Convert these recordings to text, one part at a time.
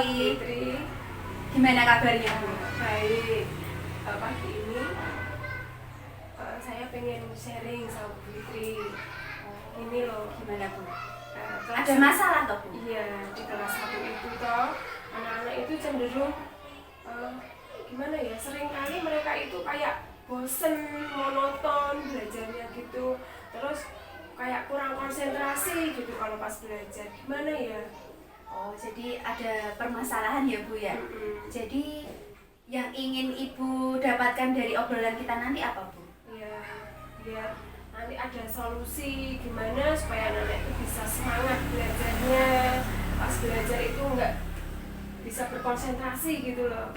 Fitri. Gimana kabarnya Bu? Baik. Pagi ini saya pengen sharing sama Bu Fitri. Ini loh, Gimana Bu? kelas Ada masalah toh Bu? Iya, di kelas 1 itu toh anak-anak itu cenderung gimana ya, sering kali mereka itu kayak bosen, monoton belajarnya gitu, terus kayak kurang konsentrasi gitu kalau pas belajar. Gimana ya? Oh, jadi ada permasalahan ya Bu ya? Jadi yang ingin Ibu dapatkan dari obrolan kita nanti apa Bu? Ya, biar nanti ada solusi gimana supaya anak itu bisa semangat belajarnya, pas belajar itu nggak bisa berkonsentrasi gitu loh.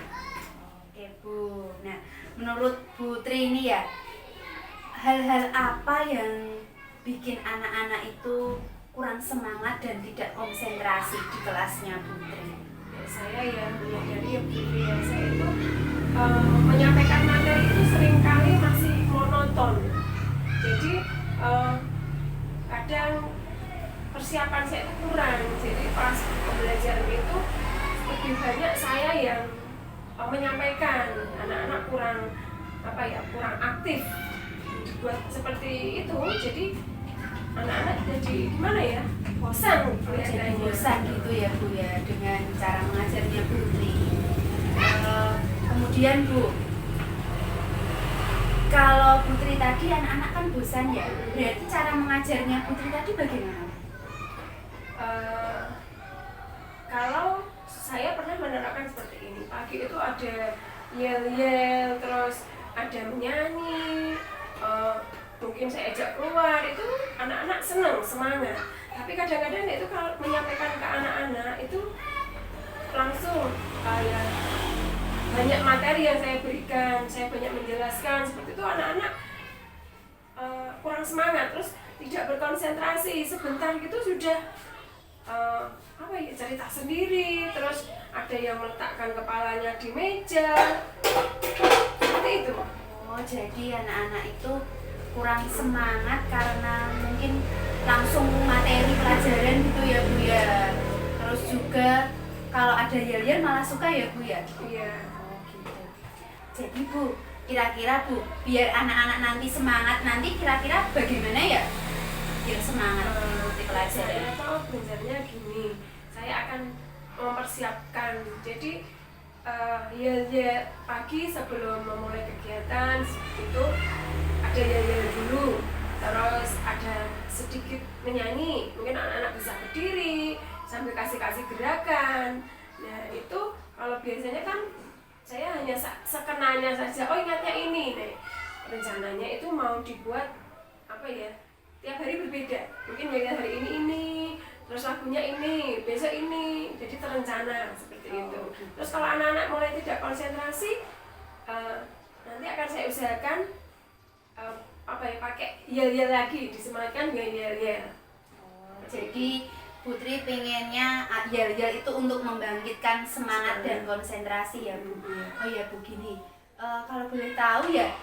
Oke Bu, nah menurut Bu Tri ini ya, hal-hal apa yang bikin anak-anak itu kurang semangat dan tidak konsentrasi di kelasnya Bu Tri? Ya, saya ya menyadari ya Bu Fitri, ya saya itu menyampaikan materi itu seringkali masih monoton. Jadi kadang persiapan saya itu kurang. Jadi pas pembelajaran itu lebih banyak saya yang menyampaikan, anak-anak kurang kurang aktif buat seperti itu. Jadi anak-anak jadi gimana ya, bosan Jadi bosan gitu ya Bu ya dengan cara mengajarnya Bu Tri. Kemudian Bu, kalau Putri tadi anak-anak kan bosan ya, berarti cara mengajarnya Putri tadi bagaimana? Kalau saya pernah menerapkan seperti ini, pagi itu ada yel-yel, terus ada menyanyi, mungkin saya ajak keluar, itu anak-anak senang, semangat. Tapi kadang-kadang itu kalau menyampaikan ke anak-anak itu langsung kayak banyak materi yang saya berikan, saya banyak menjelaskan, seperti itu anak-anak kurang semangat, terus tidak berkonsentrasi. Sebentar gitu sudah cerita sendiri, terus ada yang meletakkan kepalanya di meja, seperti itu. Oh, jadi anak-anak itu kurang semangat karena mungkin langsung materi pelajaran gitu ya Bu ya. Terus juga kalau ada yel-yel malah suka ya Bu ya? Iya. Oh gitu. Jadi Bu, kira-kira Bu, biar anak-anak nanti semangat, nanti kira-kira bagaimana ya biar semangat mengikuti pelajaran? Saya tahu benarnya gini, saya akan mempersiapkan. Jadi ya pagi sebelum memulai kegiatan itu ada yel dulu, terus ada sedikit menyanyi, mungkin anak-anak bisa berdiri sambil kasih gerakan. Nah itu kalau biasanya kan saya hanya sekenanya saja, oh ingatnya ini. Nah, rencananya itu mau dibuat tiap hari berbeda, mungkin hari ini, terus lagunya ini, besok ini, jadi terencana seperti itu. Terus kalau anak-anak mulai tidak konsentrasi, nanti akan saya usahakan pakai yel-yel lagi, disemangatkan dengan yel-yel. Jadi Putri pengennya yel-yel itu untuk membangkitkan semangat dan konsentrasi ya Bu. Oh ya Bu, gini, kalau boleh tahu ya,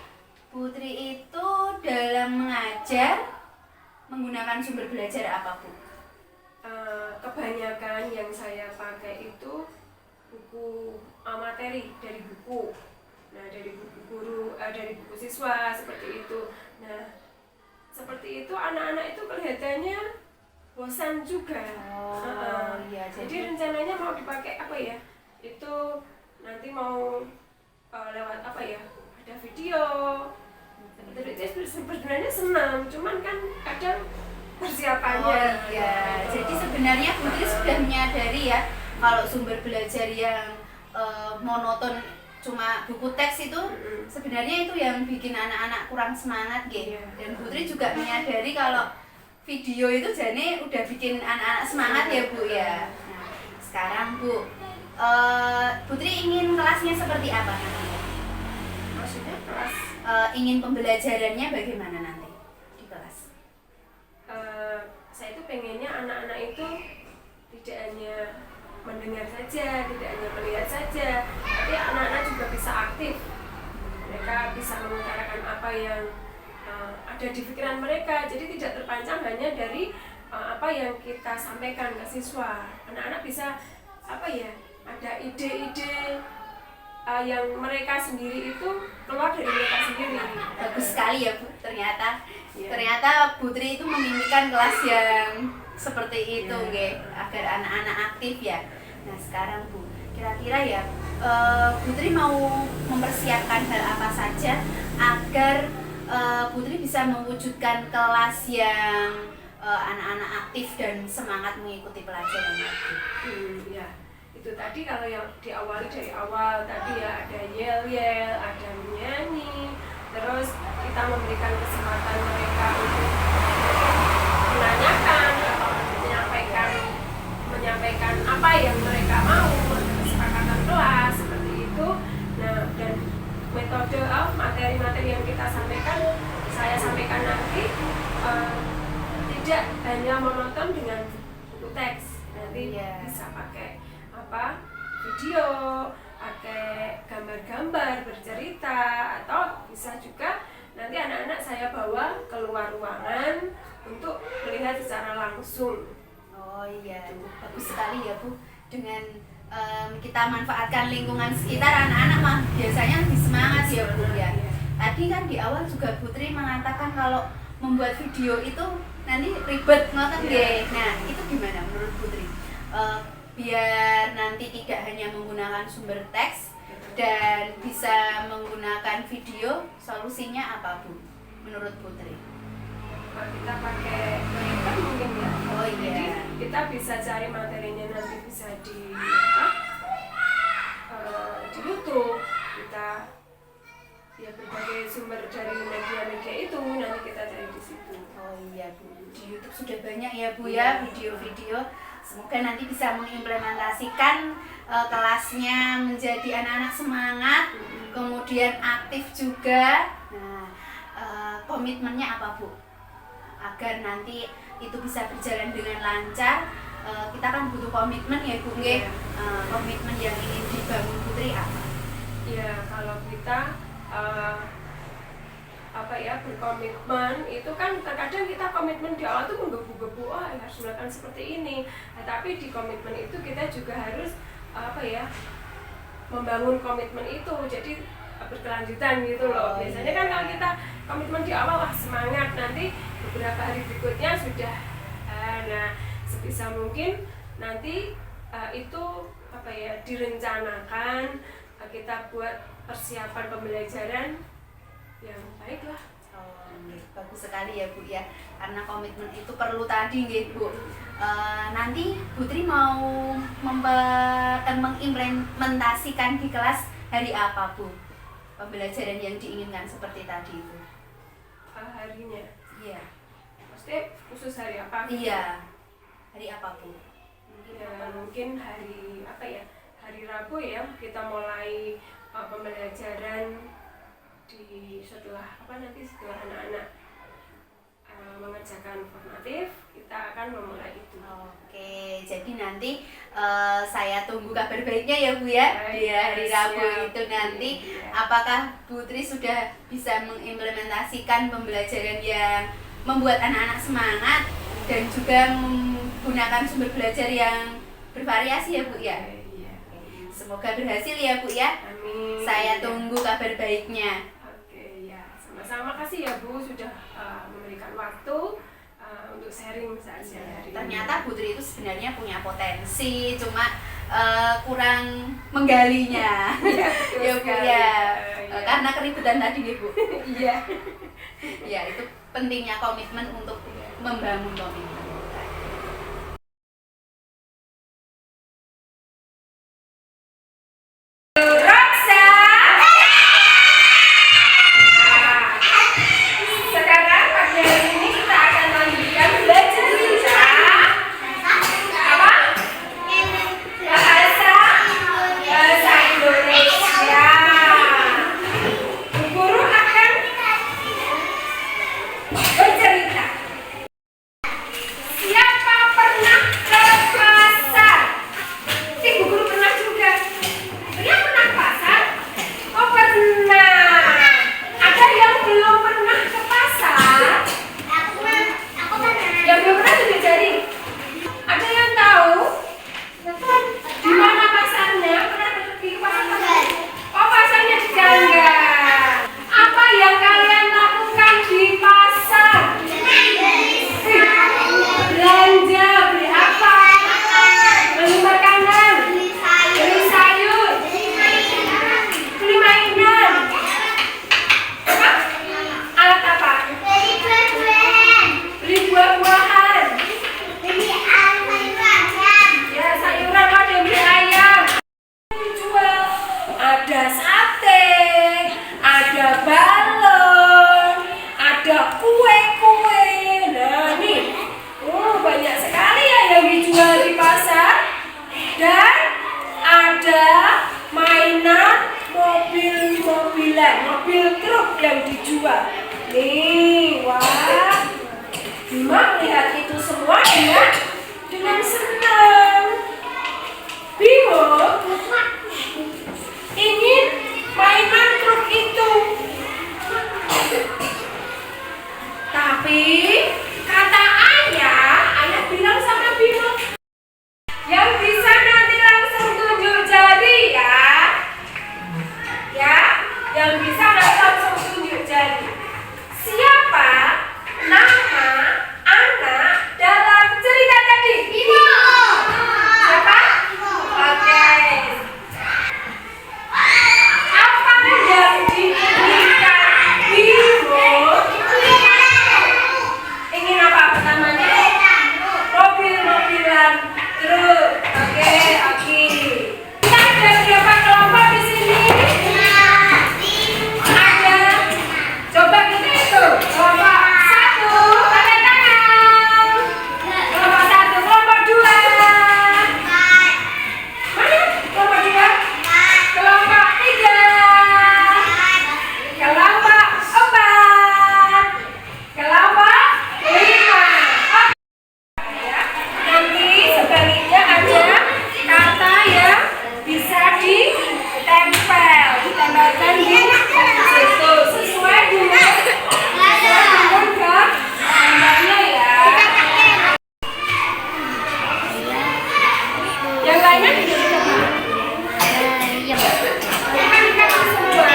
Putri itu dalam mengajar menggunakan sumber belajar apa Bu? Kebanyakan yang saya pakai itu buku materi dari buku. Nah, dari buku guru, dari buku siswa, seperti itu. Nah, seperti itu anak-anak itu kelihatannya bosan juga. Iya. Jadi rencananya mau dipakai itu nanti mau lewat ada video. Itu sebenarnya senang, cuman kan kadang persiapannya. Oh iya, jadi sebenarnya Putri sudah menyadari ya kalau sumber belajar yang monoton cuma buku teks itu sebenarnya itu yang bikin anak-anak kurang semangat gitu. Dan Putri juga menyadari kalau video itu jadi udah bikin anak-anak semangat ya Bu ya. Nah, sekarang Bu, Putri ingin kelasnya seperti apa nanti? Maksudnya kelas ingin pembelajarannya bagaimana nanti di kelas? Saya itu pengennya anak-anak itu tidak hanya mendengar saja, tidak hanya melihat saja, tapi anak-anak juga bisa aktif. Mereka bisa mengutarakan apa yang ada di pikiran mereka, jadi tidak terpancang hanya dari apa yang kita sampaikan ke siswa. Anak-anak bisa ada ide-ide yang mereka sendiri itu keluar dari mereka sendiri. Bagus sekali ya Bu, ternyata Ya. ternyata Putri itu memimpikan kelas yang seperti itu, Ya. nggih, agar anak-anak aktif ya. Nah sekarang Bu, kira-kira ya Putri mau mempersiapkan hal apa saja agar Putri bisa mewujudkan kelas yang anak-anak aktif dan semangat mengikuti pelajaran tadi. Ya. Itu tadi kalau yang diawali dari awal tadi ya, ada yel-yel, ada menyanyi, terus kita memberikan kesempatan mereka untuk menanyakan atau menyampaikan apa yang mereka mau, kesepakatan kelas seperti itu. Nah, dan metode materi-materi yang kita sampaikan, saya sampaikan nanti tidak hanya monoton dengan buku teks, nanti bisa pakai video, pakai gambar-gambar bercerita, atau bisa juga nanti anak-anak saya bawa keluar ruangan untuk melihat secara langsung. Oh iya, bagus sekali ya Bu. Dengan kita manfaatkan lingkungan sekitar, anak-anak mah biasanya lebih semangat ya Bu ya. Tadi kan di awal juga Putri mengatakan kalau membuat video itu nanti ribet banget deh. Nah itu gimana menurut Putri? Biar nanti tidak hanya menggunakan sumber teks dan bisa menggunakan video, solusinya apa Bu menurut Putri? Kita pakai Twitter mungkin ya. Oh iya. Jadi kita bisa cari materinya nanti bisa di YouTube. Kita ya berbagai sumber dari media-media itu nanti kita cari di situ. Oh iya Bu, di YouTube sudah banyak ya Bu ya video-video. Semoga nanti bisa mengimplementasikan kelasnya menjadi anak-anak semangat, kemudian aktif juga. Nah, komitmennya apa Bu? Agar nanti itu bisa berjalan dengan lancar, kita kan butuh komitmen ya Bu. Komitmen yang ingin dibangun Putri apa? Ya kalau kita berkomitmen itu kan terkadang kita komitmen di awal tuh menggebu-gebu, harus melakukan seperti ini. Nah, tapi di komitmen itu kita juga harus membangun komitmen itu jadi berkelanjutan gitu loh. Biasanya kan kalau kita komitmen di awal semangat, nanti beberapa hari berikutnya sudah nah sebisa mungkin nanti itu direncanakan, kita buat persiapan pembelajaran yang baik lah. Bagus sekali ya Bu ya, karena komitmen itu perlu tadi nggih Bu. Nanti Putri mau mengimplementasikan di kelas hari apa Bu? Pembelajaran yang diinginkan seperti tadi itu. Harinya? Iya. Maksudnya khusus hari apa? Iya. Hari apa Bu? Mungkin hari hari Rabu ya, kita mulai pembelajaran setelah anak-anak mengerjakan formatif, kita akan memulai itu. Oke, jadi nanti saya tunggu kabar baiknya ya Bu ya. Di hari Rabu itu nanti apakah Putri sudah bisa mengimplementasikan pembelajaran yang membuat anak-anak semangat dan juga menggunakan sumber belajar yang bervariasi ya Bu ya. Semoga berhasil ya Bu ya. Amin. Saya tunggu kabar baiknya. Oke ya, sama-sama. Makasih ya Bu sudah memberikan waktu untuk sharing saja hari ini. Ternyata Putri itu sebenarnya punya potensi, cuma kurang menggalinya. Ya Bu ya. Karena keributan tadi ya Bu. Iya. Ya itu pentingnya komitmen untuk membangun komitmen. ada sate, ada balon, ada kue-kue. Nah nih, banyak sekali ya yang dijual di pasar. Dan ada mainan mobil-mobilan, mobil truk yang dijual. Nih, wah, Bima melihat itu semua dengan senang. Bimo ingin mainan truk itu, tapi kata ayah bilang sama Bimo, yang bisa nanti langsung tunjuk jari ya, yang bisa nanti langsung tunjuk jari. Siapa nama anak dalam cerita tadi? Bimo. Siapa? Oke. Apa yang diinginkan Bimo? Ingin apa pertamanya? Mobil-mobilan truk. Oke. Kita ada berapa kelompok di sini? Ada. Coba kita hitung. Kelompok 1, angkat tangan. Kelompok 1, kelompok 2. Mana? Kelompok 2. Kelompok 3. Kelompok 4. Kelompok 5. Ya. Nanti sebaliknya ada kata yang bisa ditempelkan di situ sesuai dengan gambarnya ya. Yang lainnya juga dicoba. Bukan kata semua.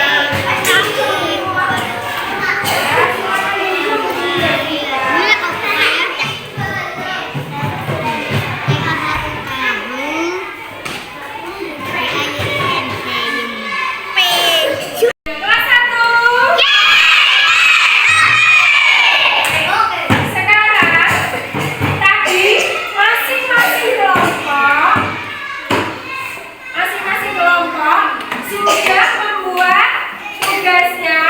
Kelas 1. Sekarang tadi masing-masing kelompok sudah membuat tugasnya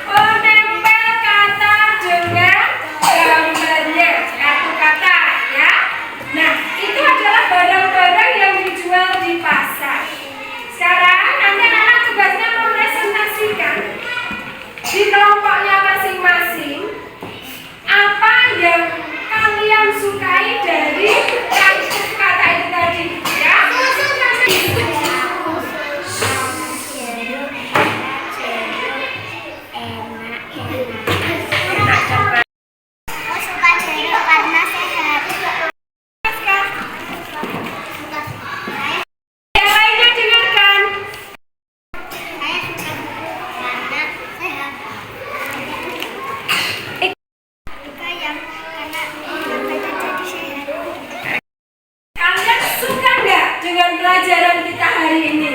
menempel kata dengan gambarnya, kartu kata ya. Nah, itu adalah barang-barang yang dijual di pasar. Sekarang nanti anak-anak tugasnya mempresentasikan di kelompoknya masing-masing apa yang kalian sukai dari kartu kata itu tadi ya. Yang lainnya dengarkan. Kalian suka nggak dengan pelajaran kita hari ini?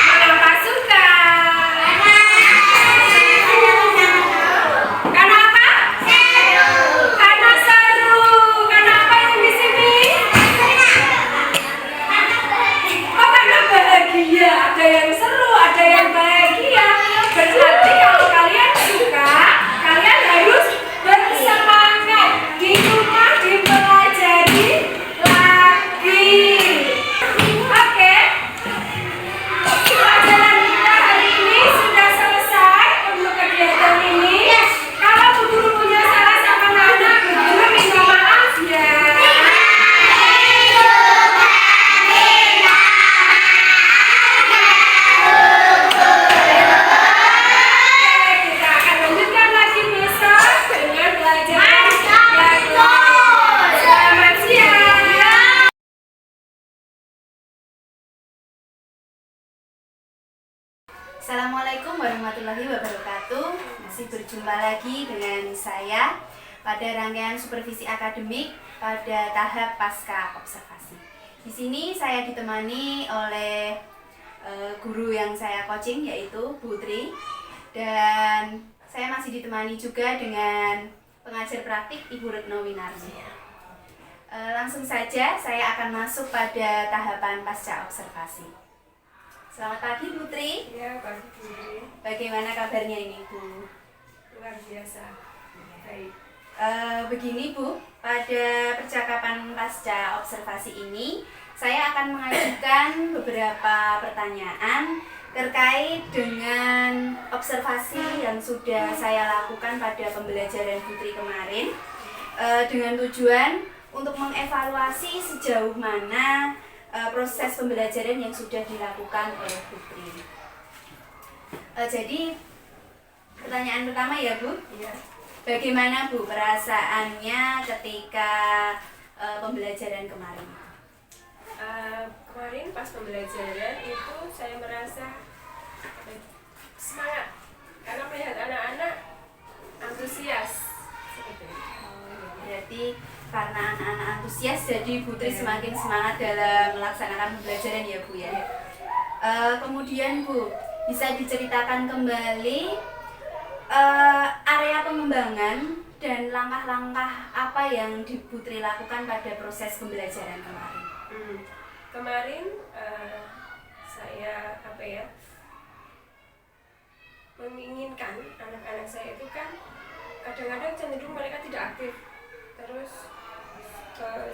Kenapa suka? Karena apa? Karena seru. Karena apa yang di sini? Oh, karena bahagia. Ada yang seru, ada yang bahagia. Berarti kalau kalian suka, kalian harus bersemangat di rumah dipelajari lagi. Oke. Pelajaran kita hari ini sudah selesai untuk kegiatan ini. Kalau Bu Guru punya salah sama Nana, Bu Guru minta maaf ya. Kita akan lanjutkan lagi besok dengan pelajaran yang lain. Selamat siang. Assalamualaikum warahmatullahi wabarakatuh. Masih berjumpa lagi dengan saya pada rangkaian supervisi akademik pada tahap pasca observasi. Di sini saya ditemani oleh guru yang saya coaching yaitu Putri, dan saya masih ditemani juga dengan pengajar praktik Ibu Retno Winardi. Langsung saja saya akan masuk pada tahapan pasca observasi. Selamat pagi Putri. Ya, pagi Putri. Bagaimana kabarnya ini Bu? Luar biasa. Baik. Begini Bu, pada percakapan pasca observasi ini saya akan mengajukan beberapa pertanyaan terkait dengan observasi yang sudah saya lakukan pada pembelajaran Putri kemarin, dengan tujuan untuk mengevaluasi sejauh mana proses pembelajaran yang sudah dilakukan oleh Putri. Jadi pertanyaan pertama ya Bu, Iya. bagaimana Bu perasaannya ketika pembelajaran kemarin? Kemarin pas pembelajaran itu saya merasa semangat karena melihat anak-anak antusias seperti itu. Berarti karena anak-anak antusias jadi Putri semakin semangat dalam melaksanakan pembelajaran ya Bu ya. Kemudian Bu, bisa diceritakan kembali area pengembangan dan langkah-langkah apa yang Putri lakukan pada proses pembelajaran kemarin? Kemarin saya menginginkan anak-anak saya itu kan kadang-kadang cenderung mereka tidak aktif, terus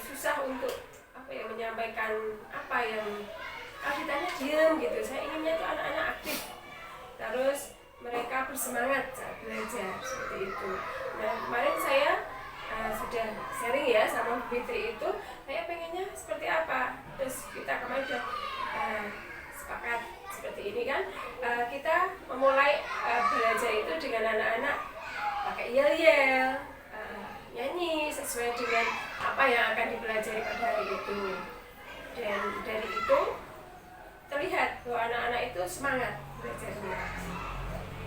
susah untuk menyampaikan apa yang kalau ditanya diam gitu. Saya inginnya tuh anak-anak aktif, terus mereka bersemangat saat belajar seperti itu. Nah, kemarin saya sudah sharing ya sama Bu Fitri, itu saya pengennya seperti apa. Terus kita kemarin sudah sepakat seperti ini kan, kita memulai belajar itu dengan anak-anak pakai yel-yel, nyanyi sesuai dengan apa yang akan dipelajari pada hari itu. Dan dari itu terlihat bahwa anak-anak itu semangat belajarnya,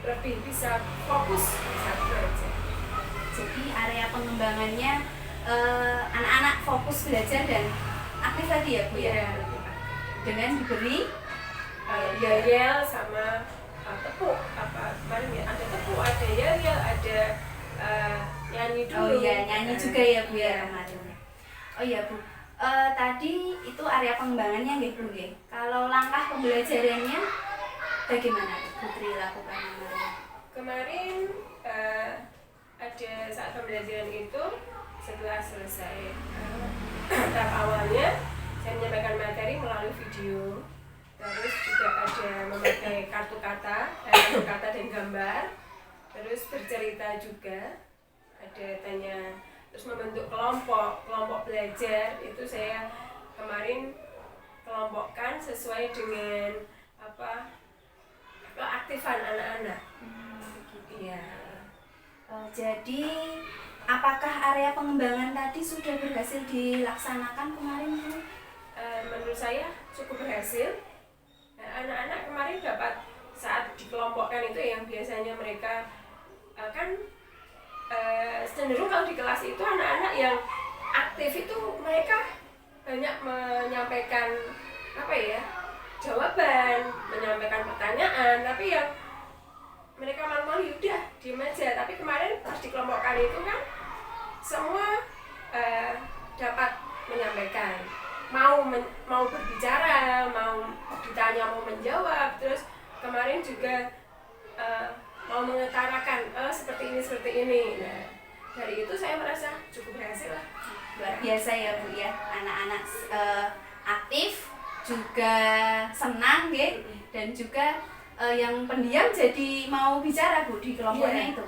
lebih bisa fokus saat belajar. Jadi area pengembangannya anak-anak fokus belajar dan aktif tadi ya Bu ya? Dengan diberi yel-yel sama tepuk. Kemarin ya ada tepuk, ada yel-yel, ada nyanyi dulu. Oh iya, nyanyi juga ya Bu ya kemarin. Oh iya Bu, tadi itu area pengembangannya nggih Bu nggih. Kalau langkah pembelajarannya bagaimana Putri lakukan kemarin? Kemarin ada saat pembelajaran itu, setelah selesai tahap awalnya saya menyampaikan materi melalui video, terus juga ada memakai kartu kata dan gambar, terus bercerita juga, ada tanya, terus membentuk kelompok belajar. Itu saya kemarin kelompokkan sesuai dengan keaktifan anak-anak. Iya. Jadi apakah area pengembangan tadi sudah berhasil dilaksanakan kemarin Bu? Menurut saya cukup berhasil. Anak-anak kemarin dapat saat dikelompokkan itu yang biasanya mereka cenderung kalau di kelas itu anak-anak yang aktif itu mereka banyak menyampaikan jawaban, menyampaikan pertanyaan, tapi yang mereka malu-malu udah diem aja. Tapi kemarin pas dikelompokkan itu kan semua dapat menyampaikan, mau berbicara, mau ditanya mau menjawab. Terus kemarin juga mau mengutarakan seperti ini. Nah, dari itu saya merasa cukup berhasil lah. Luar biasa ya Bu ya, anak-anak aktif juga senang ya, dan juga yang pendiam jadi mau bicara Bu di kelompoknya itu.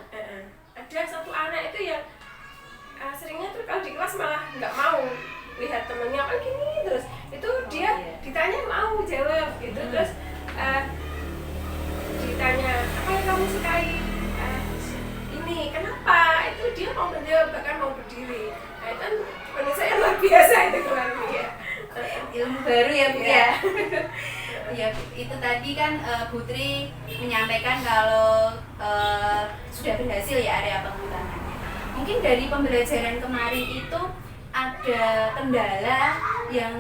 Ada satu anak itu yang seringnya tuh kalau di kelas malah nggak mau lihat temennya gini, terus itu dia ditanya mau jawab gitu. Terus ditanya apa yang kamu sukai, ini kenapa, itu dia mau menjawab, bahkan mau berdiri. Nah, itu kan menurut saya luar biasa itu kemarin ya. Ilmu baru ya Bu ya. Ya, itu tadi kan Putri menyampaikan kalau sudah berhasil ya area pengembangannya. Mungkin dari pembelajaran kemarin itu ada kendala yang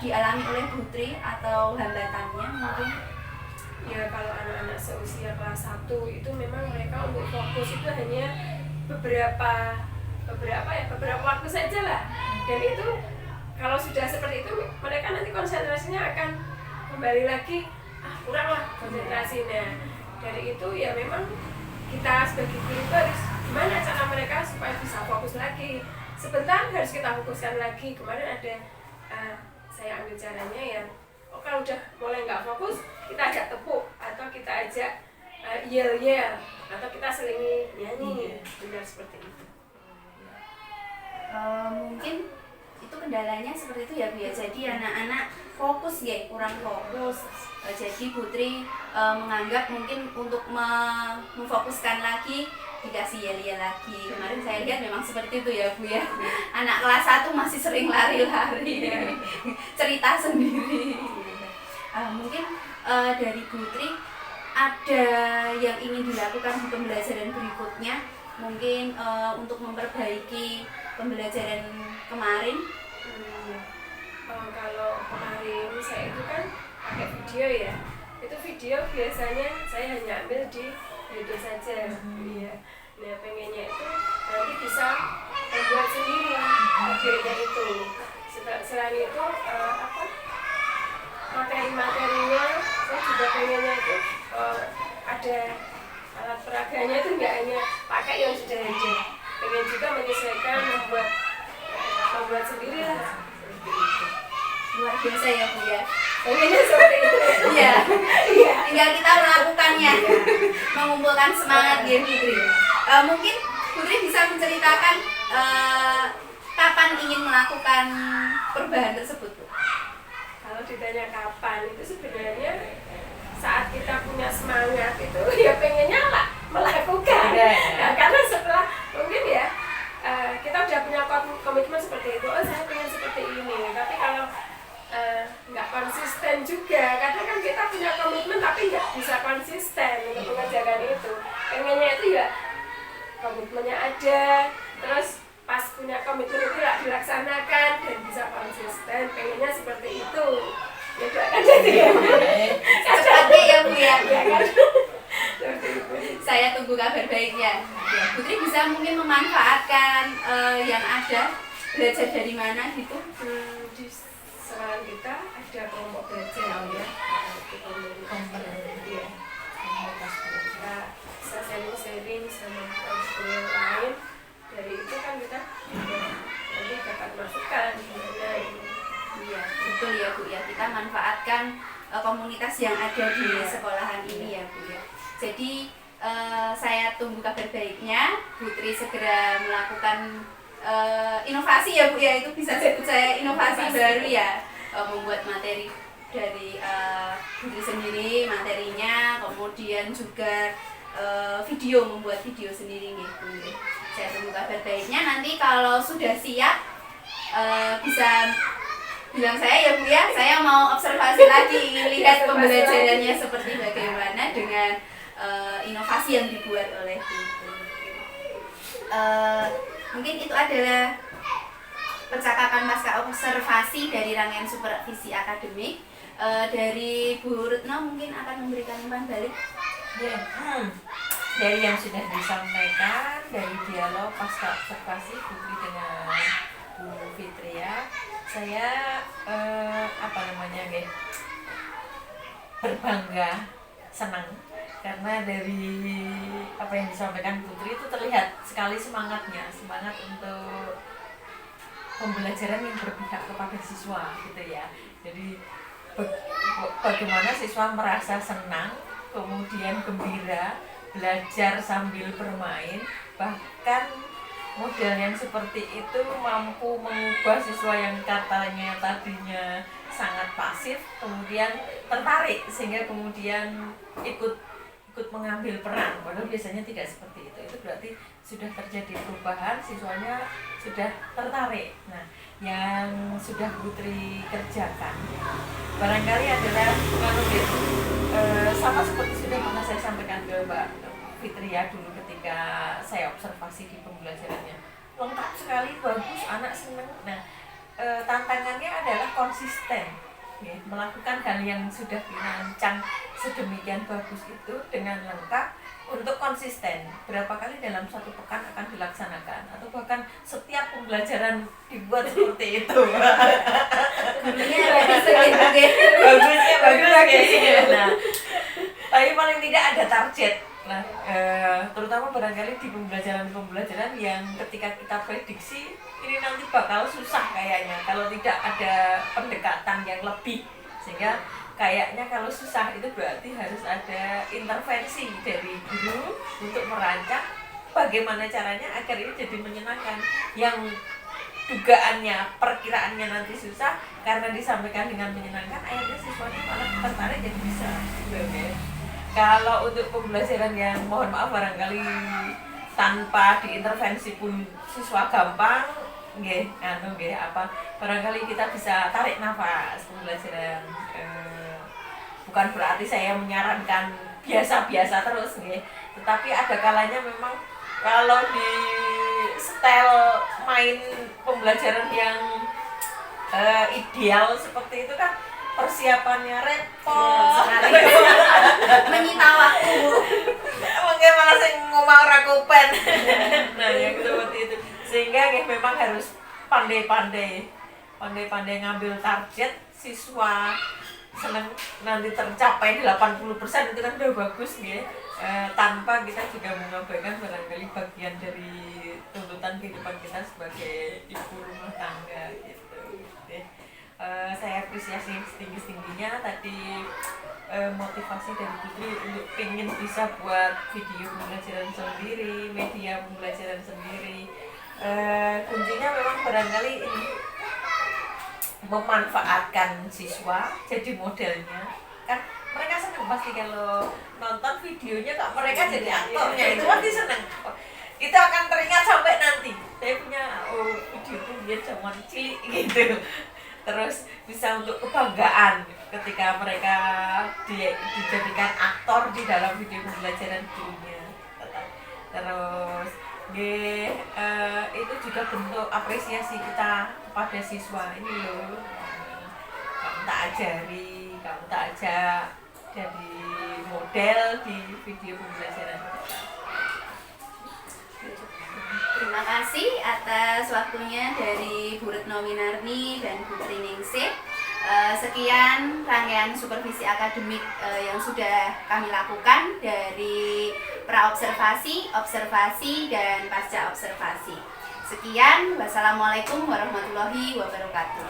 dialami oleh Putri atau hambatannya mungkin? Ya, kalau anak-anak seusia kelas 1 itu memang mereka untuk fokus itu hanya beberapa waktu saja lah. Dan itu kalau sudah seperti itu mereka nanti konsentrasinya akan kembali lagi kurang lah konsentrasinya. Dari itu ya memang kita sebagai guru itu harus gimana cara mereka supaya bisa fokus lagi. Sebentar harus kita fokuskan lagi. Kemarin ada saya ambil caranya ya, kalau udah mulai nggak fokus, kita ajak tepuk atau kita ajak yel atau kita selingi nyanyi. Benar seperti itu. Mungkin itu kendalanya seperti itu ya Bu ya. Jadi anak-anak fokus ya, kurang fokus. Jadi Putri menganggap mungkin untuk memfokuskan lagi dikasih yel-yel lagi. Kemarin saya lihat memang seperti itu ya Bu ya. Anak kelas 1 masih sering lari-lari, cerita sendiri. Mungkin dari Putri ada yang ingin dilakukan di pembelajaran berikutnya, mungkin untuk memperbaiki pembelajaran kemarin. Kalau kemarin saya itu kan pakai video ya, itu video biasanya saya hanya ambil di YouTube saja. Iya. Nah pengennya itu nanti bisa membuat sendiri videonya itu. Selain itu materi-materinya saya juga pengennya itu ada alat peraganya itu nggak hanya pakai yang sudah ada, pengen juga menyesuaikan membuat sendiri lah. Luar biasa ya Bu ya. Pengennya seperti itu. Iya. Tinggal kita melakukannya, mengumpulkan semangat ya Putri. Mungkin Putri bisa menceritakan kapan ingin melakukan perubahan tersebut Bu? Kalau ditanya kapan, itu sebenarnya saat kita punya semangat itu ya pengennya lah melakukan. Nah, karena setelah mungkin ya kita udah punya komitmen seperti itu, saya pengen seperti ini. Tapi kalau nggak konsisten juga, kadang kan kita punya komitmen tapi nggak bisa konsisten untuk mengerjakan itu. Pengennya itu ya komitmennya ada, terus pas punya komitmen itu dilaksanakan dan bisa konsisten. Pengennya seperti itu. Ya doakan jadi ya. Secepatnya ya Bu ya. Ya kan? Saya tunggu kabar baiknya. Putri bisa mungkin memanfaatkan yang ada, belajar dari mana gitu? Di sekolah kita ada kelompok belajar ya. Iya. Kita bisa sharing sama sekolah yang lain. Dari itu kan kita nanti dapat masukan gimana ini. Iya, betul ya Bu ya. Kita manfaatkan komunitas yang ada di sekolahan ini ya Bu ya. Jadi saya tunggu kabar baiknya. Putri segera melakukan inovasi ya Bu ya. Itu bisa sebut saya inovasi baru ya. Membuat materi dari Putri sendiri, materinya, kemudian juga video, membuat video sendiri gitu. Saya tunggu kabar baiknya. Nanti kalau sudah siap bisa bilang saya ya Bu ya, saya mau observasi lagi, ingin lihat pembelajarannya seperti bagaimana dengan inovasi yang dibuat oleh Putri. Mungkin itu adalah percakapan pasca observasi dari rangkaian supervisi akademik. Dari Bu Retno mungkin akan memberikan umpan balik. Dari yang sudah disampaikan, dari dialog pasca observasi Putri dengan Bu Fitria, saya berbangga, senang karena dari apa yang disampaikan Putri itu terlihat sekali semangat untuk pembelajaran yang berpihak kepada siswa gitu ya. Jadi bagaimana siswa merasa senang, kemudian gembira, belajar sambil bermain, bahkan model yang seperti itu mampu mengubah siswa yang katanya tadinya sangat pasif kemudian tertarik sehingga kemudian ikut mengambil peran, padahal biasanya tidak seperti itu. Itu berarti sudah terjadi perubahan, siswanya sudah tertarik. Nah, yang sudah Putri kerjakan barangkali adalah sama seperti sudah pernah saya sampaikan ke Mbak Fitria dulu ketika saya observasi di pembelajarannya, lengkap sekali, bagus, anak senang. Nah, tantangannya adalah konsisten ya, melakukan hal yang sudah dirancang sedemikian bagus itu dengan lengkap untuk konsisten. Berapa kali dalam satu pekan akan dilaksanakan atau bahkan setiap pembelajaran dibuat seperti itu. Gurunya bagus. Nah, tapi paling tidak ada target. Nah, terutama barangkali di pembelajaran yang ketika kita prediksi ini nanti bakal susah kayaknya kalau tidak ada pendekatan yang lebih, sehingga kayaknya kalau susah itu berarti harus ada intervensi dari guru untuk merancang bagaimana caranya agar ini jadi menyenangkan. Yang dugaannya, perkiraannya nanti susah, karena disampaikan dengan menyenangkan, akhirnya siswanya malah tertarik jadi bisa. Okay. Kalau untuk pembelajaran yang mohon maaf barangkali tanpa diintervensi pun siswa gampang, barangkali kita bisa tarik nafas pembelajaran. Bukan berarti saya menyarankan biasa-biasa terus, tetapi ada kalanya memang kalau di style main pembelajaran yang ideal seperti itu kan persiapannya repot menyita waktu. Mungkin malah saya ngomong orang kupen. Nah yang seperti itu, sehingga memang harus pandai-pandai ngambil target siswa senang nanti tercapai 80% itu kan udah bagus tanpa kita juga mengabaikan barangkali bagian dari tuntutan kehidupan kita sebagai ibu rumah tangga gitu. Saya apresiasi setinggi-tingginya tadi motivasi dari Putri untuk pengen bisa buat video pembelajaran sendiri, media pembelajaran sendiri. Kuncinya memang barangkali ini memanfaatkan siswa jadi modelnya, kan mereka senang pasti kalau nonton videonya kok mereka jadi aktornya, itu pasti senang. Itu akan teringat sampai nanti saya punya video itu dia zaman cilik gitu. Terus bisa untuk kebanggaan ketika mereka dijadikan aktor di dalam video pembelajaran gurunya. Terus itu juga bentuk apresiasi kita kepada siswa. Ini loh, kamu tak ajari, kamu tak ajak jadi model di video pembelajaran. Terima kasih atas waktunya dari Bu Retno Winarni dan Bu Triningsih. Sekian rangkaian supervisi akademik yang sudah kami lakukan dari praobservasi, observasi, dan pasca observasi. Sekian, wassalamualaikum warahmatullahi wabarakatuh.